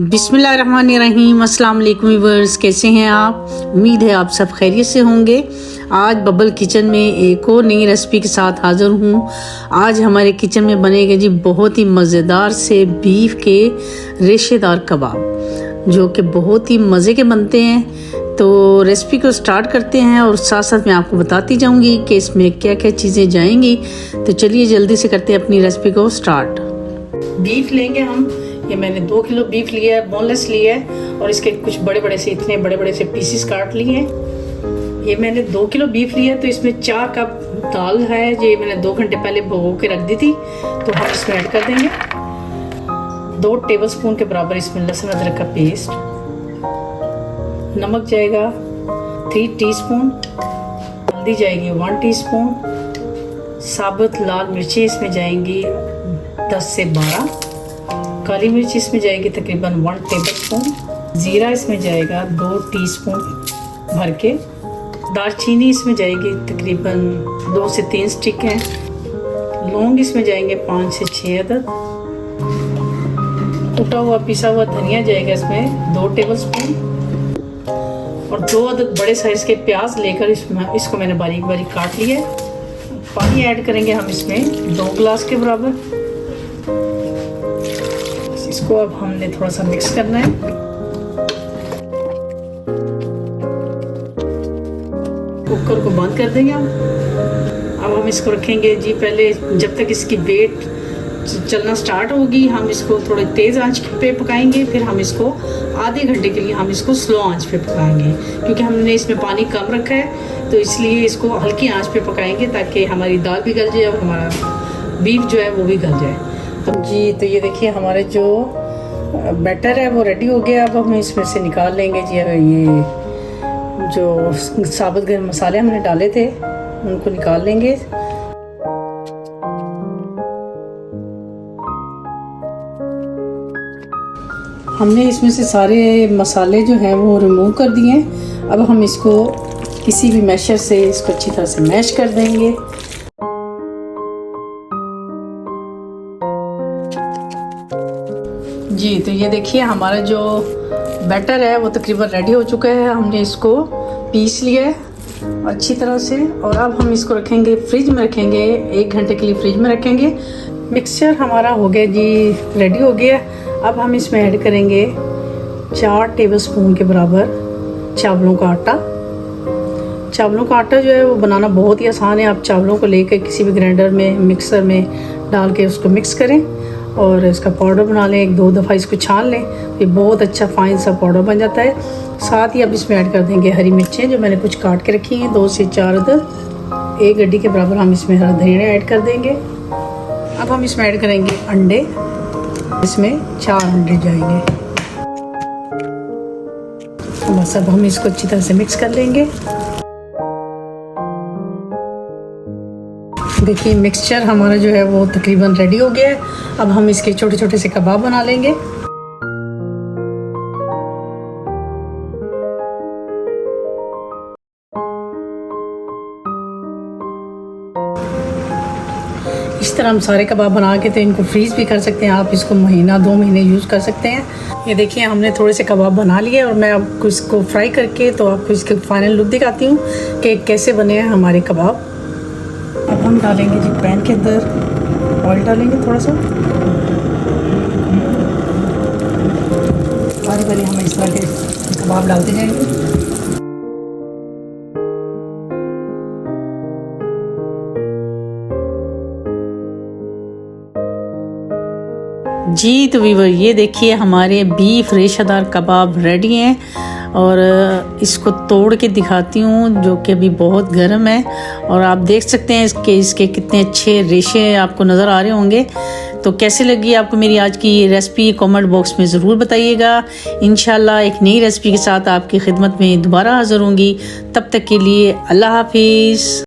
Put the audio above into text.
बिस्मिल्लाहिर्रहमानिर्रहीम। अस्सलाम वालेकुम व्यूअर्स, कैसे हैं आप? उम्मीद है आप सब खैरियत से होंगे। आज बबल किचन में एक और नई रेसिपी के साथ हाज़िर हूँ। आज हमारे किचन में बनेगा जी बहुत ही मज़ेदार से बीफ के रेशेदार कबाब, जो कि बहुत ही मज़े के बनते हैं। तो रेसिपी को स्टार्ट करते हैं और साथ साथ मैं आपको बताती जाऊँगी कि इसमें क्या क्या चीज़ें जाएंगी। तो चलिए जल्दी से करते हैं अपनी रेसिपी को स्टार्ट। बीफ लेंगे हम, ये मैंने 2 किलो बीफ लिया है, बोनलेस लिया है, और इसके कुछ बड़े बड़े से इतने बड़े बड़े से पीसेस काट लिए हैं। ये मैंने 2 किलो बीफ लिया है, तो इसमें 4 कप दाल है। ये मैंने 2 घंटे पहले भिगो के रख दी थी, तो हम इसमें ऐड कर देंगे 2 टेबलस्पून के बराबर इसमें लहसुन अदरक का पेस्ट। नमक जाएगा 3 टीस्पून, हल्दी जाएगी 1 टीस्पून, साबुत लाल मिर्ची इसमें जाएंगी 10 से 12, काली मिर्च इसमें जाएगी तकरीबन 1 टेबलस्पून, ज़ीरा इसमें जाएगा 2 टीस्पून भर के, दालचीनी इसमें जाएगी तकरीबन 2 से 3 स्टिक हैं, लौंग इसमें जाएंगे 5 से 6 अदद, कुटा हुआ पिसा हुआ धनिया जाएगा इसमें 2 टेबलस्पून, और 2 अदद बड़े साइज़ के प्याज लेकर इसको मैंने बारीक बारीक काट लिया है। पानी ऐड करेंगे हम इसमें 2 गिलास के बराबर। इसको अब हमने थोड़ा सा मिक्स करना है। कुकर को बंद कर देंगे अब हम इसको रखेंगे जी। पहले जब तक इसकी वेट चलना स्टार्ट होगी हम इसको थोड़ी तेज़ आंच पे पकाएंगे, फिर हम इसको आधे घंटे के लिए हम इसको स्लो आंच पे पकाएंगे, क्योंकि हमने इसमें पानी कम रखा है, तो इसलिए इसको हल्की आंच पे पकाएंगे ताकि हमारी दाल भी गल जाए और हमारा बीफ जो है वो भी गल जाए। जी तो ये देखिए हमारे जो बैटर है वो रेडी हो गया। अब हम इसमें से निकाल लेंगे जी। ये जो साबुत गरम मसाले हमने डाले थे उनको निकाल लेंगे। हमने इसमें से सारे मसाले जो हैं वो रिमूव कर दिए हैं। अब हम इसको किसी भी मैशर से इसको अच्छी तरह से मैश कर देंगे। जी तो ये देखिए हमारा जो बैटर है वो तकरीबन रेडी हो चुका है। हमने इसको पीस लिया है अच्छी तरह से, और अब हम इसको रखेंगे फ्रिज में, रखेंगे 1 घंटे के लिए फ्रिज में रखेंगे। मिक्सचर हमारा हो गया जी, रेडी हो गया। अब हम इसमें ऐड करेंगे 4 टेबलस्पून के बराबर चावलों का आटा। चावलों का आटा जो है वो बनाना बहुत ही आसान है। आप चावलों को लेकर किसी भी ग्राइंडर में, मिक्सर में डाल के उसको मिक्स करें और इसका पाउडर बना लें। 1-2 दफ़ा इसको छान लें, ये बहुत अच्छा फाइन सा पाउडर बन जाता है। साथ ही अब इसमें ऐड कर देंगे हरी मिर्चें, जो मैंने कुछ काट के रखी हैं 2 से 4 अदद। 1 गड्डी के बराबर हम इसमें हरा धनिया ऐड कर देंगे। अब हम इसमें ऐड करेंगे अंडे, इसमें 4 अंडे जाएंगे। बस अब हम इसको अच्छी तरह से मिक्स कर लेंगे। देखिए मिक्सचर हमारा जो है वो तकरीबन रेडी हो गया है। अब हम इसके छोटे छोटे से कबाब बना लेंगे। इस तरह हम सारे कबाब बना के तो इनको फ्रीज भी कर सकते हैं। आप इसको महीना 2 महीने यूज़ कर सकते हैं। ये देखिए हमने थोड़े से कबाब बना लिए, और मैं आपको इसको फ्राई करके तो आपको इसके फाइनल लुक दिखाती हूँ कि कैसे बने हैं हमारे कबाब। अब हम डालेंगे जी पैन के अंदर ऑयल डालेंगे थोड़ा सा, बारी बारी हम इस तरह के कबाब डालते जाएंगे। जी तो व्यूअर ये देखिए हमारे बीफ रेशेदार कबाब रेडी हैं, और इसको तोड़ के दिखाती हूँ, जो कि अभी बहुत गर्म है, और आप देख सकते हैं इसके कितने अच्छे रेशे आपको नज़र आ रहे होंगे। तो कैसे लगी आपको मेरी आज की ये रेसिपी, कमेंट बॉक्स में ज़रूर बताइएगा। इंशाल्लाह एक नई रेसिपी के साथ आपकी खिदमत में दोबारा हाज़िर होंगी। तब तक के लिए अल्लाह हाफिज़।